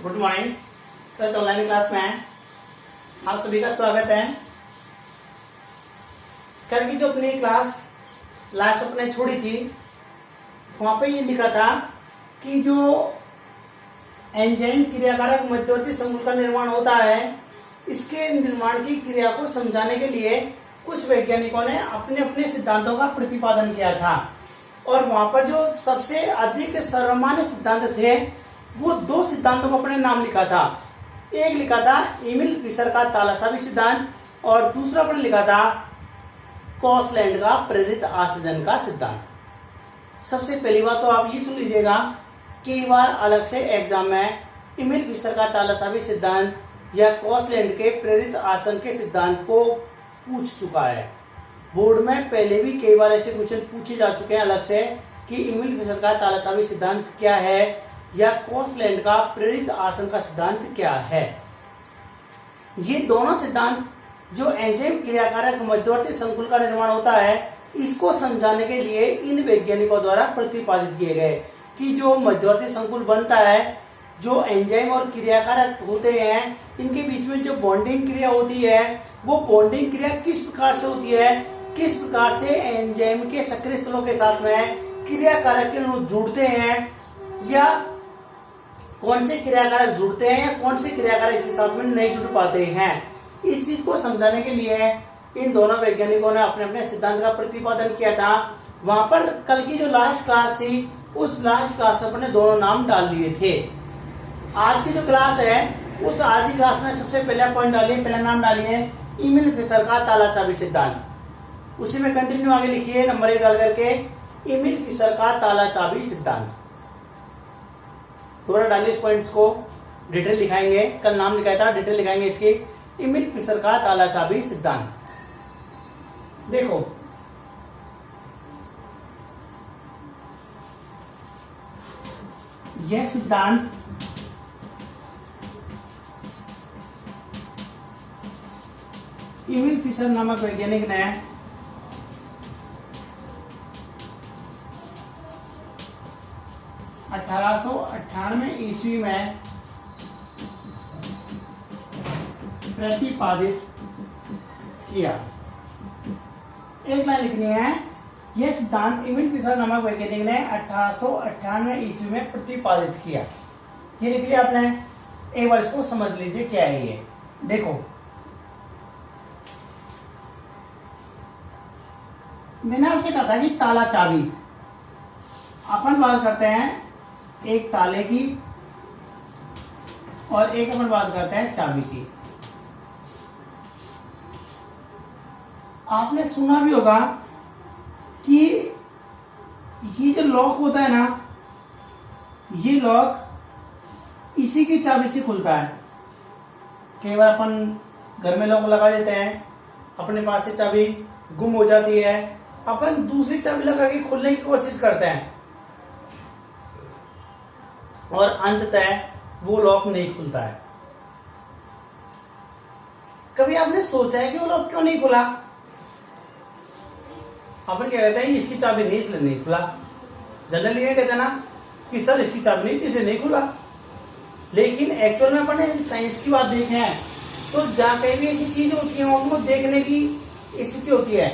Good morning. Twelfth online class में आप सभी का स्वागत है। कल की जो अपनी क्लास लास्ट अपने छोड़ी थी वहां पे ये लिखा था कि जो एंजाइम क्रियाकारक मध्यवर्ती संकुल का निर्माण होता है, इसके निर्माण की क्रिया को समझाने के लिए कुछ वैज्ञानिकों ने अपने अपने सिद्धांतों का प्रतिपादन किया था। और वहां पर जो सबसे अधिक सर्वमान्य सिद्धांत थे वो दो सिद्धांतों को अपने नाम लिखा था। एक लिखा था एमिल फिशर का तालाचाबी सिद्धांत और दूसरा अपने लिखा था कॉसलैंड का प्रेरित आसंजन का सिद्धांत। सबसे पहली बात तो आप ये सुन लीजिएगा, कई बार अलग से एग्जाम में एमिल फिशर का तालाचाबी सिद्धांत या कॉसलैंड के प्रेरित आसंजन के सिद्धांत को पूछ चुका है। बोर्ड में पहले भी कई बार ऐसे क्वेश्चन पूछे जा चुके हैं अलग से कि एमिल फिशर का तालाचाबी सिद्धांत क्या है या कॉसलैंड का प्रेरित आसंजन का सिद्धांत क्या है। ये दोनों सिद्धांत जो एंजाइम क्रियाकारक मध्यवर्ती संकुल का निर्माण होता है, इसको समझाने के लिए इन वैज्ञानिकों द्वारा प्रतिपादित किए गए कि जो मध्यवर्ती संकुल बनता है, जो एंजाइम और क्रियाकारक होते हैं, इनके बीच में जो बॉन्डिंग क्रिया होती है वो बॉन्डिंग क्रिया किस प्रकार से होती है, किस प्रकार से एंजाइम के सक्रिय स्थलों के साथ में क्रियाकारक के अणु जुड़ते हैं या कौन से क्रियाकारक जुड़ते हैं या कौन से क्रियाकारक इसके साथ में नहीं जुड़ पाते हैं। इस चीज को समझाने के लिए इन दोनों वैज्ञानिकों ने अपने अपने सिद्धांत का प्रतिपादन किया था। वहां पर कल की जो लास्ट क्लास थी उस लास्ट क्लास में अपने दोनों नाम डाल लिए थे। आज की जो क्लास है उस आज की क्लास में सबसे पहला पॉइंट डालिए, पहला नाम डालिए एमिल फिशर का तालाचाबी सिद्धांत। उसी में कंटिन्यू आगे लिखिए नंबर 1 डाल करके एमिल फिशर का तालाचाबी सिद्धांत। दोबारा डालिए इस पॉइंट्स को, डिटेल लिखाएंगे, कल नाम लिखाया था, डिटेल लिखाएंगे इसकी। एमिल फिशर का तालाचाबी सिद्धांत देखो, यह सिद्धांत एमिल फिशर नामक वैज्ञानिक ने 1898 ईस्वी में प्रतिपादित किया। एक लाइन लिखनी है, यह सिद्धांत एमिल फिशर नामक वैज्ञानिक ने 1898 ईस्वी में प्रतिपादित किया। ये लिख लिया आपने, एक बार इसको समझ लीजिए क्या है ये। देखो, मैंने आपसे कहा था कि ताला चाबी, अपन बात करते हैं एक ताले की और एक अपन बात करते हैं चाबी की। आपने सुना भी होगा कि ये जो लॉक होता है ना, ये लॉक इसी की चाबी से खुलता है। कई बार अपन घर में लॉक लगा देते हैं, अपने पास से चाबी गुम हो जाती है, अपन दूसरी चाबी लगा के खोलने की कोशिश करते हैं और अंततः वो लॉक नहीं खुलता है। कभी आपने सोचा है कि वो लॉक क्यों नहीं खुला? अपन क्या कहते हैं, इसकी चाबी नहीं इसलिए नहीं खुला। जनरली ये कहते हैं ना कि सर इसकी चाबी नहीं थी इसलिए नहीं खुला। लेकिन एक्चुअल में अपन साइंस की बात देखें तो जहां कहीं भी ऐसी चीज होती है उनको देखने की स्थिति होती है।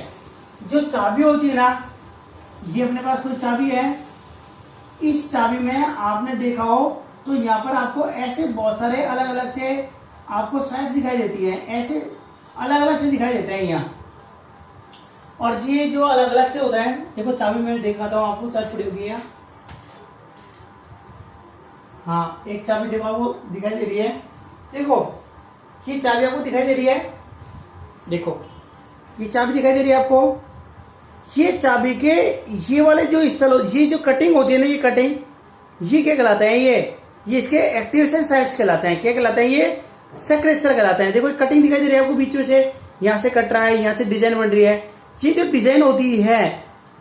जो चाबी होती है ना, ये अपने पास कोई चाबी है, इस चाबी में आपने देखा हो तो यहाँ पर आपको ऐसे बहुत सारे अलग अलग से आपको साइड्स दिखाई देती है, ऐसे अलग अलग से दिखाई देते हैं यहाँ। और ये जो अलग अलग से होता है, देखो चाबी में दिखाता हूँ आपको, चाबी पड़ी हुई है। हाँ, एक चाबी देखो आपको दिखाई दे रही है। देखो ये चाबी आपको दिखाई दे रही है, देखो ये चाबी दिखाई दे रही है आपको। ये चाबी के ये वाले जो स्थल, ये जो कटिंग होती है ना, ये कटिंग, ये क्या कहलाते हैं? ये इसके एक्टिवेशन साइड्स कहलाते हैं। क्या कहलाते हैं? ये सक्रिय स्थल कहलाते हैं। देखो कटिंग दिखाई दे रही है आपको बीच में से, यहाँ से कट रहा है, यहाँ से डिजाइन बन रही है। ये जो डिजाइन होती है,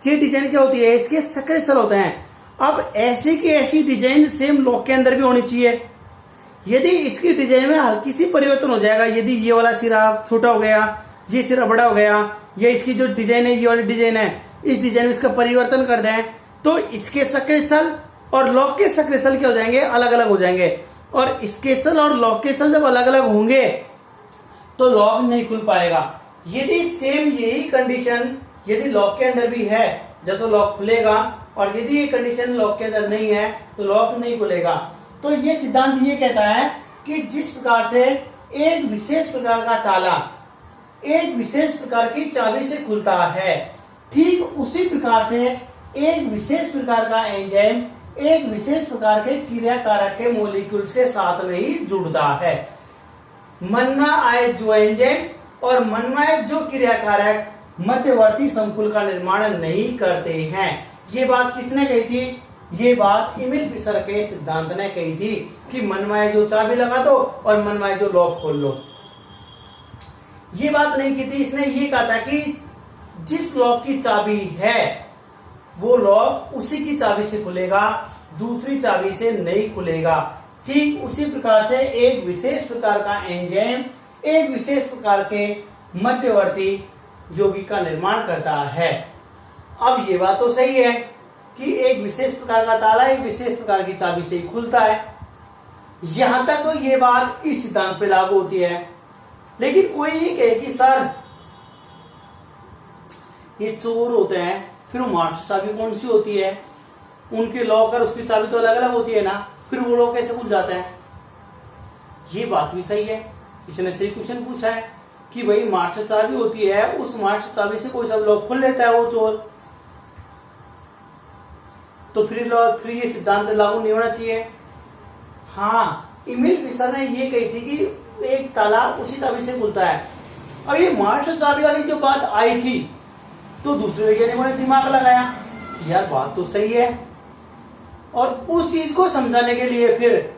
ये डिजाइन क्या होती है? इसके सक्रिय स्थल होते हैं। अब ऐसी की ऐसी डिजाइन सेम लॉक के अंदर भी होनी चाहिए। यदि इसकी डिजाइन में हल्की सी परिवर्तन हो जाएगा, यदि ये वाला सिरा छोटा हो गया, ये सिरा बड़ा हो गया, या इसकी जो डिजाइन है, ये वाली डिजाइन है, इस डिजाइन में इसका परिवर्तन कर दें तो इसके सक्रिय स्थल और लॉक के सक्रिय स्थल क्या हो जाएंगे? अलग अलग हो जाएंगे। और स्केसल और लॉकेसल जब अलग अलग होंगे तो लॉक नहीं खुल पाएगा। यदि सेम यही कंडीशन यदि लॉक के अंदर भी है जब तो लॉक खुलेगा, और यदि ये कंडीशन लॉक के अंदर नहीं है तो लॉक नहीं खुलेगा। तो ये सिद्धांत ये कहता है कि जिस प्रकार से एक विशेष प्रकार का ताला एक विशेष प्रकार की चाबी से खुलता है, ठीक उसी प्रकार से एक विशेष प्रकार का एंजाइम एक विशेष प्रकार के क्रिया कारक के मॉलिक्यूल्स के साथ में ही जुड़ता है। मनना आए जो एंजाइम और मनना आए जो क्रिया कारक मध्यवर्ती संकुल का निर्माण नहीं करते हैं। ये बात किसने कही थी? ये बात एमिल फिशर के सिद्धांत ने कही थी कि मनमाए जो चाबी लगा दो और मनमाए जो लॉक खोल लो। ये बात नहीं की थी, इसने ये कहा था कि जिस लॉक की चाबी है वो लॉक उसी की चाबी से खुलेगा, दूसरी चाबी से नहीं खुलेगा। ठीक उसी प्रकार से एक विशेष प्रकार का एंजाइम एक विशेष प्रकार के मध्यवर्ती यौगिक का निर्माण करता है। अब ये बात तो सही है कि एक विशेष प्रकार का ताला एक विशेष प्रकार की चाबी से ही खुलता है। यहां तक तो ये बात इस सिद्धांत पे लागू होती है। लेकिन कोई ये कहे कि सर ये चोर होते हैं, फिर वो मास्टर चाबी कौन सी होती है? उनके लॉक और उसकी चाबी तो अलग अलग होती है ना, फिर वो लॉक कैसे खुल जाते हैं? ये बात भी सही है। किसी ने सही क्वेश्चन पूछा है कि भाई मास्टर चाबी होती है, उस मास्टर चाबी से कोई सब लॉक खुल लेता है वो चोर, तो फिर ये सिद्धांत लागू नहीं होना चाहिए। हाँ, एमिल फिशर ने ये कही थी कि एक ताला उसी चाबी से खुलता है। अब ये मास्टर चाबी वाली जो बात आई थी तो दूसरे वैज्ञानिकों ने दिमाग लगाया कि यार बात तो सही है, और उस चीज को समझाने के लिए फिर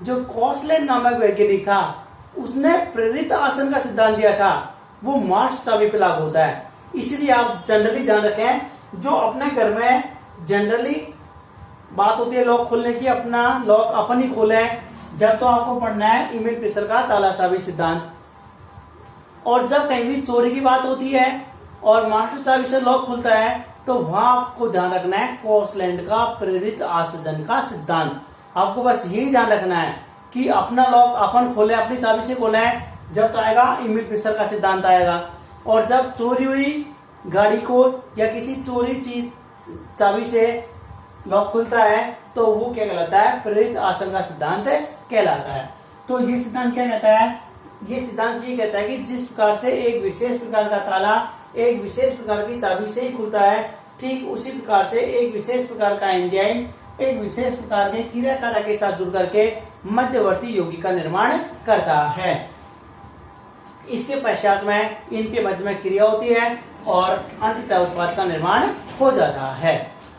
जो कॉसलैंड नामक वैज्ञानिक था उसने प्रेरित आसन का सिद्धांत दिया था, वो मास्टर चाबी पे लागू होता है। इसलिए आप जनरली ध्यान रखें, जो अपने घर में जनरली बात होती है लॉक खोलने की, अपना लॉक अपन ही खोले, जब तो आपको पढ़ना है एमिल फिशर का ताला चाबी सिद्धांत। और जब कहीं भी चोरी की बात होती है और मास्टर चाबी से लॉक खुलता है तो वहां आपको ध्यान रखना है कॉसलैंड का प्रेरित आसंजन का सिद्धांत। आपको बस यही ध्यान रखना है कि अपना लॉक अपन खोले, अपनी चाबी से खोले, जब तो आएगा एमिल फिशर का सिद्धांत आएगा। और जब चोरी हुई गाड़ी को या किसी चोरी चीज चाबी से लॉक खुलता है तो वो क्या कहलाता है? प्रेरित आसंजन का सिद्धांत कहलाता है। तो ये सिद्धांत क्या कहता है? ये सिद्धांत ये कहता है कि जिस प्रकार से एक विशेष प्रकार का ताला एक विशेष प्रकार की चाबी से ही खुलता है, ठीक उसी प्रकार से एक विशेष प्रकार का एंजाइम एक विशेष प्रकार के क्रिया कारक के साथ जुड़ करके मध्यवर्ती यौगिक का निर्माण करता है। इसके पश्चात में इनके मध्य में क्रिया होती है और अंततः उत्पाद का निर्माण हो जाता है।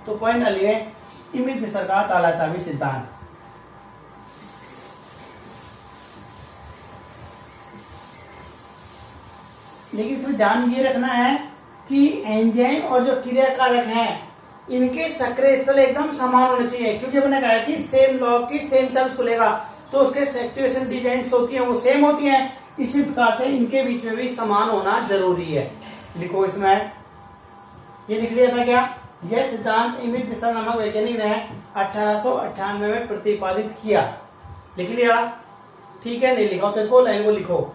तो पॉइंट डालिए एमिल फिशर का ताला चाबी सिद्धांत। लेकिन इसमें ध्यान ये रखना है कि एंजाइम और जो क्रिया कारक हैं इनके सक्रिय स्थल एकदम समान होने चाहिए, क्योंकि हमने कहा कि सेम लॉक की सेम चाबी खुलेगा तो उसके एक्टिवेशन डिजाइन होती है वो सेम होती हैं। इसी प्रकार से इनके बीच में भी समान होना जरूरी है। लिखो, इसमें ये लिख लिया था क्या? यह सिद्धांत एमिल फिशर नामक वैज्ञानिक ने 1898 में प्रतिपादित किया। लिख लिया? ठीक है, नहीं लिखा तो इसको लाइन को लिखो।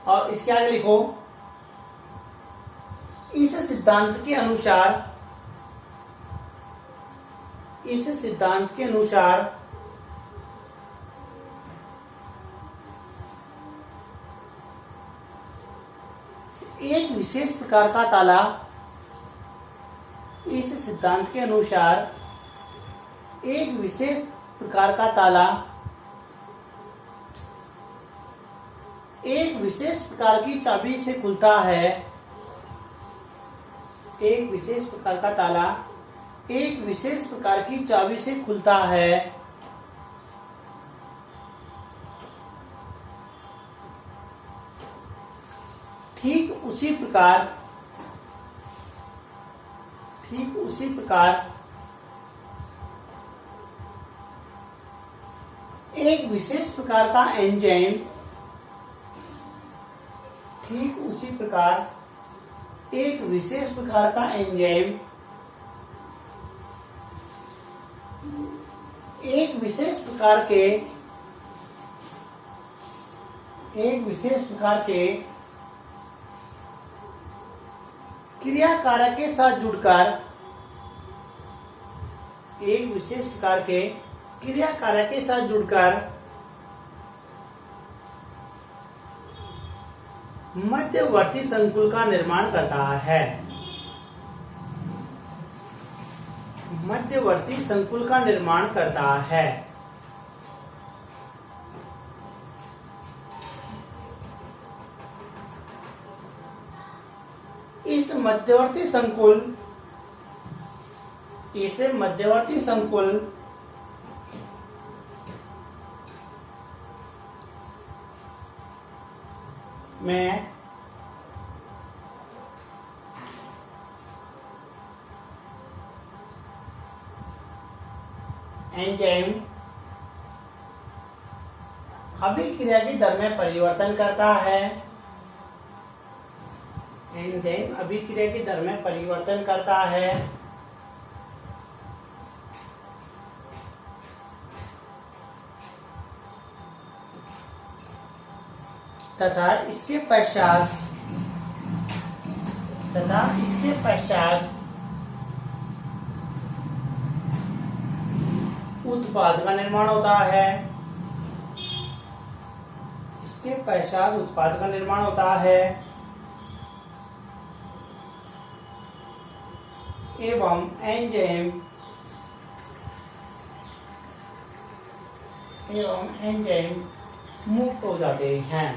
और इसके आगे लिखो, इस सिद्धांत के अनुसार एक विशेष प्रकार का ताला इस सिद्धांत के अनुसार एक विशेष प्रकार का ताला एक विशेष प्रकार की चाबी से खुलता है। एक विशेष प्रकार का ताला एक विशेष प्रकार की चाबी से खुलता है। ठीक उसी प्रकार एक विशेष प्रकार का एंजाइम ठीक उसी प्रकार एक विशेष प्रकार का एंजाइम एक विशेष प्रकार के क्रिया कारक के साथ जुड़कर मध्यवर्ती संकुल का निर्माण करता है। मध्यवर्ती संकुल का निर्माण करता है। इसे मध्यवर्ती संकुल में एंजाइम अभिक्रिया की दर में परिवर्तन करता है। एंजाइम अभिक्रिया की दर में परिवर्तन करता है तथा इसके पश्चात उत्पाद का निर्माण होता है। इसके पश्चात उत्पाद का निर्माण होता है एवं एंजाइम मुक्त हो जाते हैं।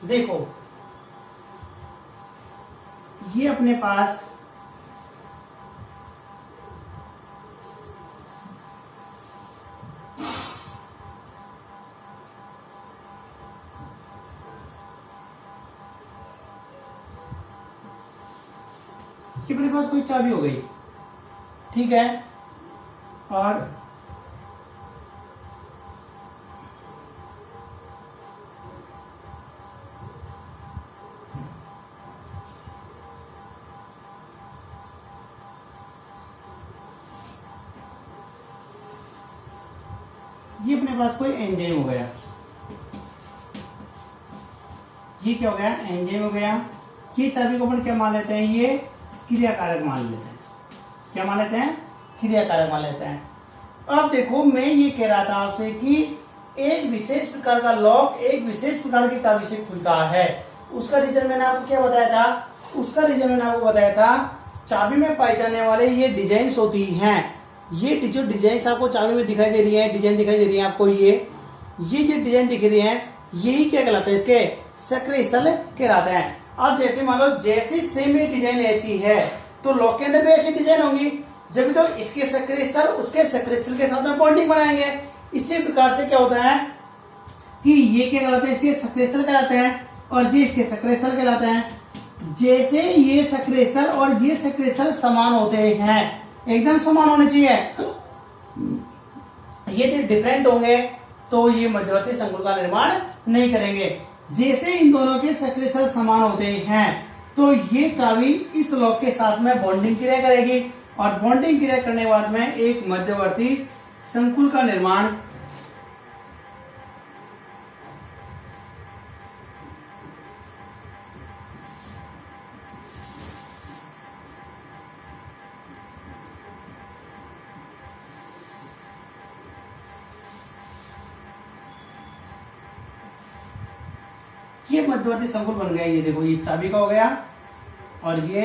देखो ये अपने पास अपने पास कोई चाबी हो गई, ठीक है, और ये अपने पास कोई एंजाइम हो गया। ये क्या हो गया? एंजाइम हो गया। ये चाबी को अपन क्या मान लेते हैं? ये क्रियाकारक मान लेते हैं। क्या मान लेते हैं? क्रियाकारक मान लेते हैं। अब देखो मैं ये कह रहा था आपसे कि एक विशेष प्रकार का लॉक एक विशेष प्रकार की चाबी से खुलता है। उसका रीजन मैंने आपको क्या बताया था? चाबी में पाई जाने वाले ये डिजाइन्स होती हैं। ये जो डिजाइन आपको चाबी में दिखाई दे रही है, डिजाइन दिखाई दे रही है आपको, ये जो डिजाइन दिख रही है, यही क्या कहलाता है? इसके सक्रिय स्थल कहलाते हैं। अब जैसे मान लो जैसी सेम डिजाइन ऐसी है तो लॉक के अंदर भी ऐसी डिजाइन होंगी, जब तो इसके सक्रिय स्थल उसके सक्रिय स्थल के साथ में बॉन्डिंग बनाएंगे। इसी प्रकार से क्या होता है कि ये क्या कहलाते हैं? इसके सक्रिय स्थल कहलाते हैं और ये इसके सक्रिय स्थल कहलाते हैं। जैसे ये सक्रिय स्थल और ये सक्रिय स्थल समान होते हैं, एकदम समान होने चाहिए, ये डिफरेंट होंगे तो ये मध्यवर्ती संकुल का निर्माण नहीं करेंगे। जैसे इन दोनों के सक्रिय स्थल समान होते हैं तो ये चाबी इस लॉक के साथ में बॉन्डिंग क्रिया करेगी और बॉन्डिंग क्रिया करने के बाद में एक मध्यवर्ती संकुल का निर्माण ये मध्यवर्ती संकुल बन गया। ये देखो, ये चाबी का हो गया और ये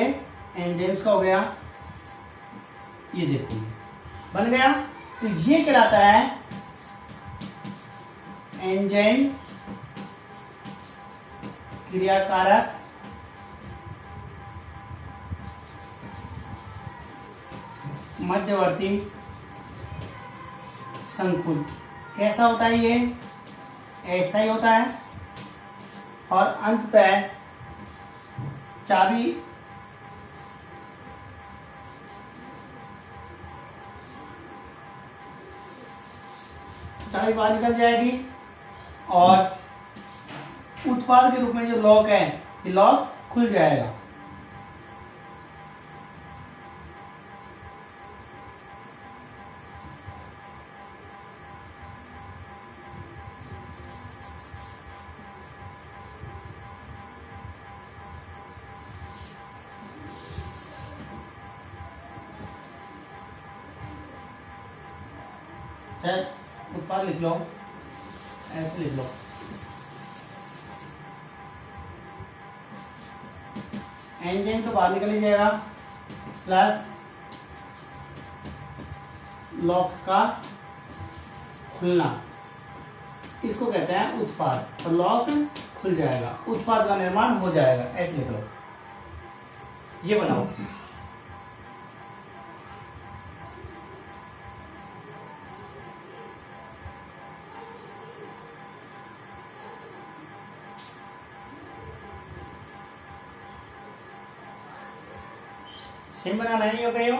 एंजाइम्स का हो गया। ये देखो बन गया। तो ये कहलाता है एंजाइम क्रियाकारक मध्यवर्ती संकुल। कैसा होता है? ये ऐसा ही होता है और अंततः चाबी बाहर निकल जाएगी और उत्पाद के रूप में जो लॉक है ये लॉक खुल जाएगा। उत्पाद लिख लो, ऐसे लिख लो, एंजाइम तो बाहर निकल ही जाएगा प्लस लॉक का खुलना, इसको कहते हैं उत्पाद। तो लॉक खुल जाएगा, उत्पाद का निर्माण हो जाएगा, ऐसे लिख लो। ये बनाओ। सेम बनाना है, हो गई हो।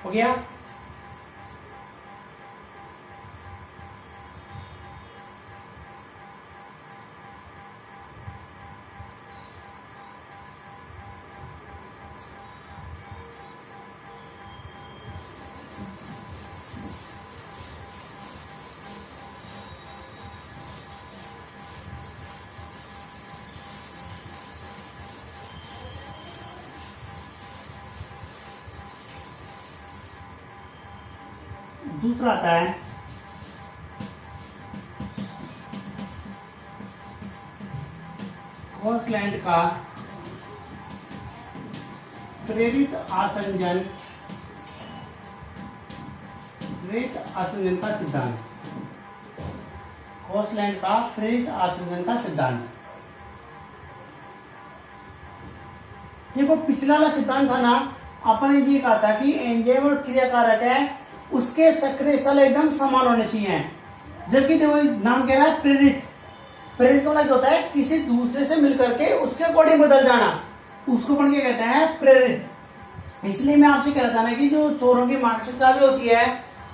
हो गया। दूसरा आता है कोसलैंड का प्रेरित आसंजन का सिद्धांत। कोसलैंड का प्रेरित आसंजन का सिद्धांत। देखो पिछला वाला सिद्धांत था ना, अपन ने ये कहा था कि एंजाइम और क्रियाकारक है उसके सक्रिय स्थल एकदम समान होने चाहिए, जबकि देखो नाम कह रहा है प्रेरित। प्रेरित का मतलब होता है किसी दूसरे से मिलकर के उसके अकॉर्डिंग बदल जाना, उसको अपन क्या कहते हैं प्रेरित। इसलिए मैं आपसे कह रहा था ना कि जो चोरों की मास्टर चाबी होती है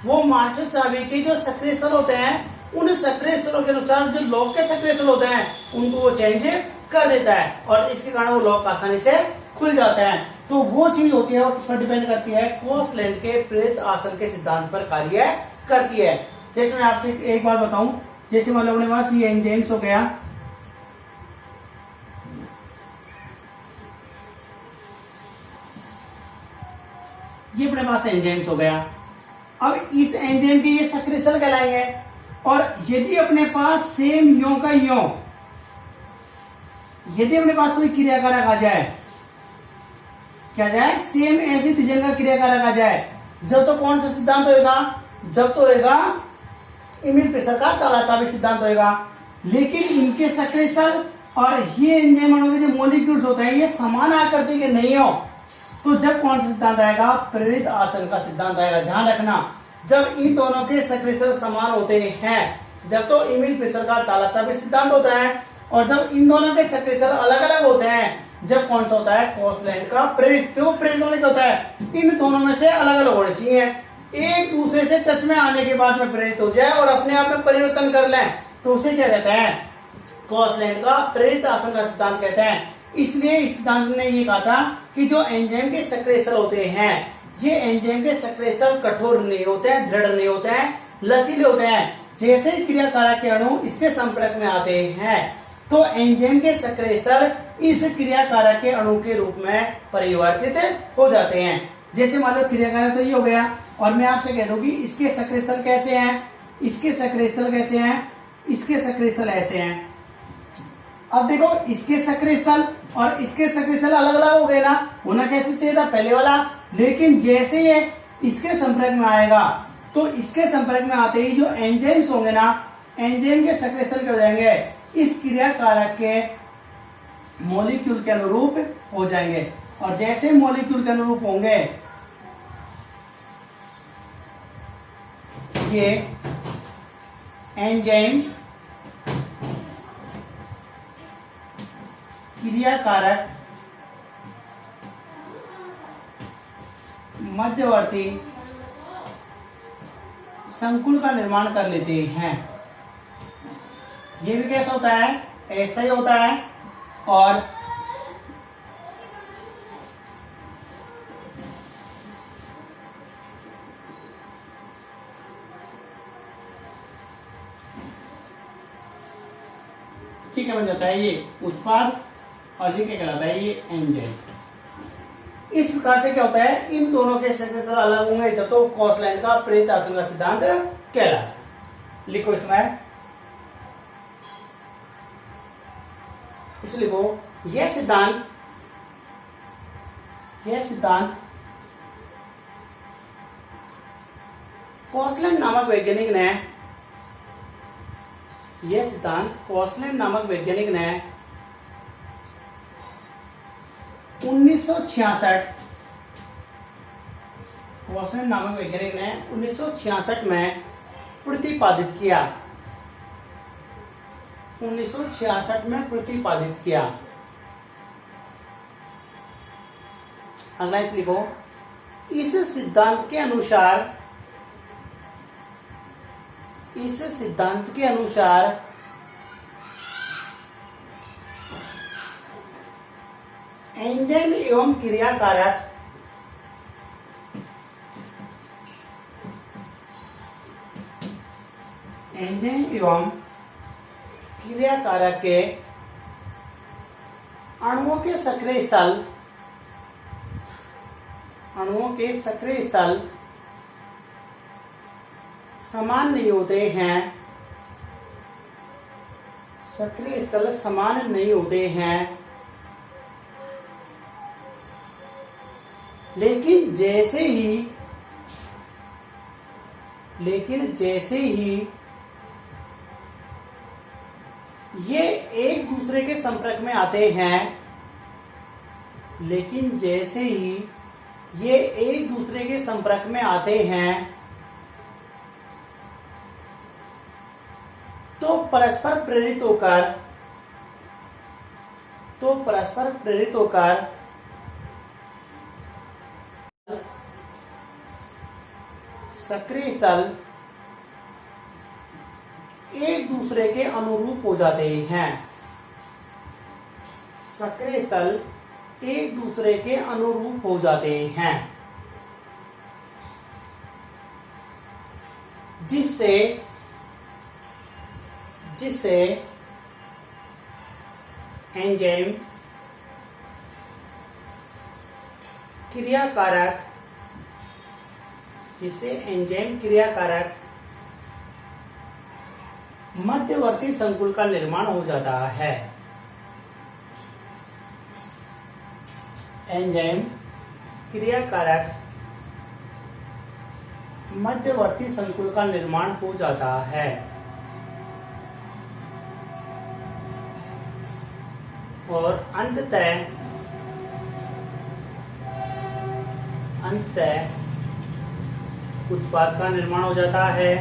वो मास्टर चाबी के जो सक्रिय स्थल होते हैं उन सक्रिय स्थलों के अनुसार जो लॉक के सक्रिय स्थल होते हैं उनको वो चेंज कर देता है और इसके कारण वो लॉक आसानी से खुल जाता है। तो वो चीज होती है वो किस पर डिपेंड करती है, कोसलैंड के प्रेरित आसंजन के सिद्धांत पर कार्य करती है। जैसे मैं आपसे एक बात बताऊं, जैसे मान लो अपने पास ये एंजाइम्स हो गया, ये अपने पास एंजाइम्स हो गया। अब इस एंजाइम के ये सक्रिय स्थल कहलाएंगे और यदि अपने पास सेम यो का यो, यदि अपने पास कोई क्रियाकारक आ जाए, क्या जाए सेम ऐसी डिजाइन का क्रियाकारक आ जाए, जब तो कौन सा सिद्धांत होएगा, जब तो होएगा एमिल पेसर का ताला चाबी सिद्धांत होएगा। लेकिन इनके सक्रिय स्थल और ये एंजाइम अणु के जो मॉलिक्यूल्स होते हैं ये समान आकृति के नहीं हो, तो जब कौन सा सिद्धांत आएगा, प्रेरित आसंजन का सिद्धांत आएगा। ध्यान रखना, जब इन दोनों के सक्रिय स्थल समान होते हैं जब तो एमिल पेसर का ताला चाबी सिद्धांत होता है, और जब इन दोनों के सक्रिय स्थल अलग अलग होते हैं जब कौन सा होता है, कोसलैंड का प्रेरित। तो प्रेरित होने क्या होता है, इन दोनों में से अलग अलग होने चाहिए, एक दूसरे से टच में आने के बाद में प्रेरित हो जाए और अपने आप में परिवर्तन कर लें, तो उसे क्या कहते हैं, कोसलैंड का प्रेरित आसंजन का सिद्धांत कहते हैं। इसलिए इस सिद्धांत ने ये कहा था कि जो एंजाइम के सक्रिय स्थल होते हैं ये एंजाइम के सक्रिय स्थल कठोर नहीं होते हैं, दृढ़ नहीं होते हैं, लचीले होते हैं। जैसे क्रियाकारक के अणु इसके संपर्क में आते हैं तो एंजाइम के सक्रिय स्थल इस क्रियाकारक के अणु के रूप में परिवर्तित हो जाते हैं। जैसे मान लो क्रियाकारक तो ये हो गया और मैं आपसे कह दूं कि इसके सक्रिय स्थल कैसे हैं, इसके सक्रिय स्थल कैसे हैं, इसके सक्रिय स्थल ऐसे हैं। अब देखो इसके सक्रिय स्थल और इसके सक्रिय स्थल अलग अलग हो गए ना, होना कैसे चाहिए था पहले वाला, लेकिन जैसे ये इसके संपर्क में आएगा तो इसके संपर्क में आते ही जो एंजाइम्स होंगे ना, एंजाइम के सक्रिय स्थल क्या हो जाएंगे, इस क्रिया कारक के मॉलिक्यूल के अनुरूप हो जाएंगे। और जैसे मॉलिक्यूल के अनुरूप होंगे ये एंजाइम क्रिया कारक मध्यवर्ती संकुल का निर्माण कर लेते हैं। ये भी कैसा होता है, ऐसा ही होता है। और ठीक है, बन जाता है ये उत्पाद और ये क्या कहलाता है, ये एंजाइम। इस प्रकार से क्या होता है, इन दोनों के सक्रिय अलग होंगे जब तो कॉसलैंड का प्रेरित आसंजन का सिद्धांत कहलाता। लिखो इसमें, इसलिए लिखो यह सिद्धांत कॉसलैंड नामक वैज्ञानिक ने, यह सिद्धांत कॉसलैंड नामक वैज्ञानिक ने 1966 कॉसलैंड नामक वैज्ञानिक ने 1966 में प्रतिपादित किया। 1966 में प्रतिपादित किया। अगला इस लिखो, इस सिद्धांत के अनुसार एंजाइम एवं क्रियाकारक के अणुओं के सक्रिय स्थल समान नहीं होते हैं। सक्रिय स्थल समान नहीं होते हैं, लेकिन जैसे ही ये एक दूसरे के संपर्क में आते हैं, लेकिन जैसे ही ये एक दूसरे के संपर्क में आते हैं तो परस्पर प्रेरित होकर सक्रिय स्थल एक दूसरे के अनुरूप हो जाते हैं। सक्रिय स्थल एक दूसरे के अनुरूप हो जाते हैं, जिससे एंजाइम क्रियाकारक मध्यवर्ती संकुल का निर्माण हो जाता है। एंजाइम क्रियाकारक मध्यवर्ती संकुल का निर्माण हो जाता है और अंततः उत्पाद का निर्माण हो जाता है।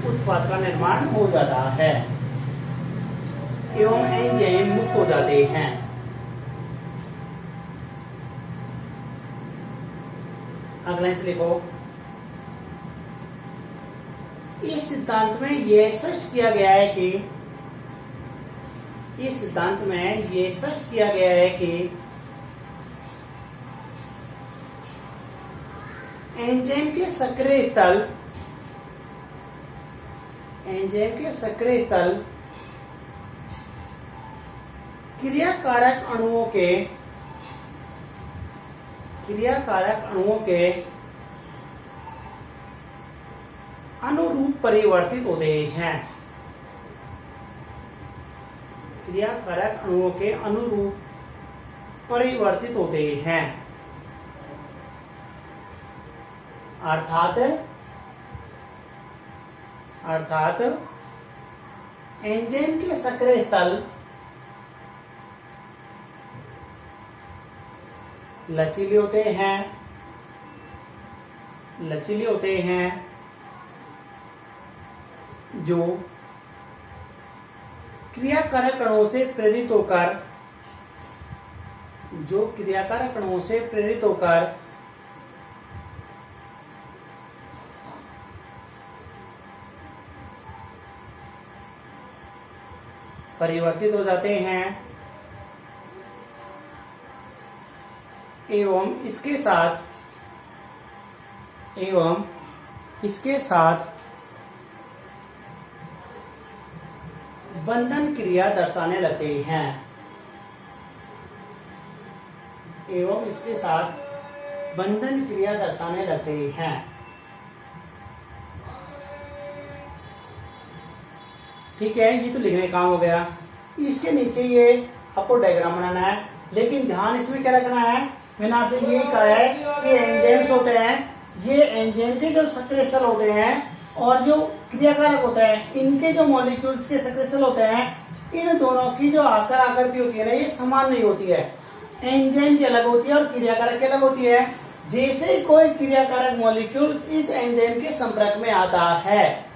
उत्पाद का निर्माण हो जाता है एवं एंजाइम मुक्त हो जाते हैं। अगला इस लिखो, इस सिद्धांत में यह स्पष्ट किया गया है कि एंजाइम के सक्रिय स्थल क्रियाकारक अणुओं के क्रियाकारक अणुओं के अनुरूप परिवर्तित होते हैं। क्रियाकारक अणुओं के अनुरूप परिवर्तित होते हैं। अर्थात एंजाइम के सक्रिय स्थल लचीले होते हैं जो क्रियाकारक अणुओं से प्रेरित होकर परिवर्तित हो जाते हैं एवं इसके साथ बंधन क्रिया दर्शाने लगते हैं। ठीक है, ये तो लिखने का काम हो गया। इसके नीचे ये आपको डायग्राम बनाना है, लेकिन ध्यान इसमें क्या रखना है, मैंने आपसे यही कहा है कि एंजाइम्स होते हैं, ये एंजाइम के जो सक्रिय स्थल होते हैं और जो क्रियाकारक होते हैं, इनके जो मॉलिक्यूल्स के सक्रिय स्थल होते हैं, इन दोनों की जो आकृति होती है ना, ये समान नहीं होती है। एंजाइम की अलग होती है और क्रियाकारक की अलग होती है। जैसे कोई क्रियाकारक मॉलिक्यूल्स इस एंजाइम के संपर्क में आता है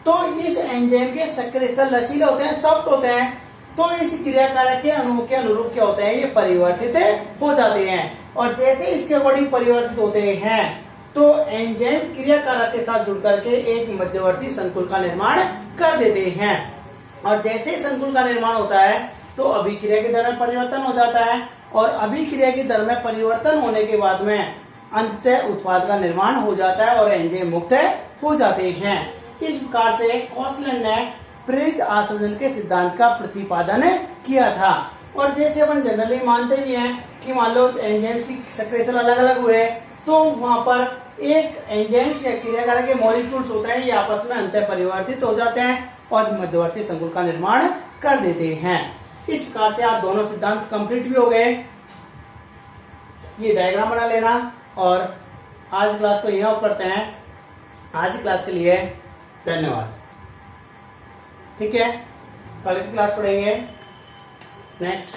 तो इस एंजाइम के सक्रिय स्थल लचीले होते हैं, सॉफ्ट होते हैं, तो इस क्रियाकारक के अणुओं के अनुरूप क्या होते हैं, ये परिवर्तित हो जाते हैं। और जैसे इसके अकॉर्डिंग परिवर्तित होते हैं तो एंजाइम क्रियाकारक के साथ जुड़कर के एक मध्यवर्ती संकुल का निर्माण कर देते हैं। और जैसे संकुल का निर्माण होता है तो अभिक्रिया की दर में परिवर्तन हो जाता है, और अभिक्रिया की दर में परिवर्तन होने के बाद में अंततः उत्पाद का निर्माण हो जाता है और एंजाइम मुक्त हो जाते हैं। इस प्रकार से कौशलन ने प्रेरित आसंजन के सिद्धांत का प्रतिपादन किया था। और जैसे अपन जनरली मानते भी हैं कि मान लो एंजाइम्स की सक्रिय स्थल अलग अलग हुए तो वहां पर एक एंजाइम्स या क्रियाकारक के मॉलिक्यूल्स होते हैं, ये आपस में अंतः परिवर्तित हो जाते हैं और मध्यवर्ती संकुल का निर्माण कर देते हैं। इस प्रकार से आप दोनों सिद्धांत कंप्लीट भी हो गए। ये डायग्राम बना लेना और आज क्लास को यहां करते हैं। आज की क्लास के लिए धन्यवाद। ठीक है, कल की क्लास पढ़ेंगे नेक्स्ट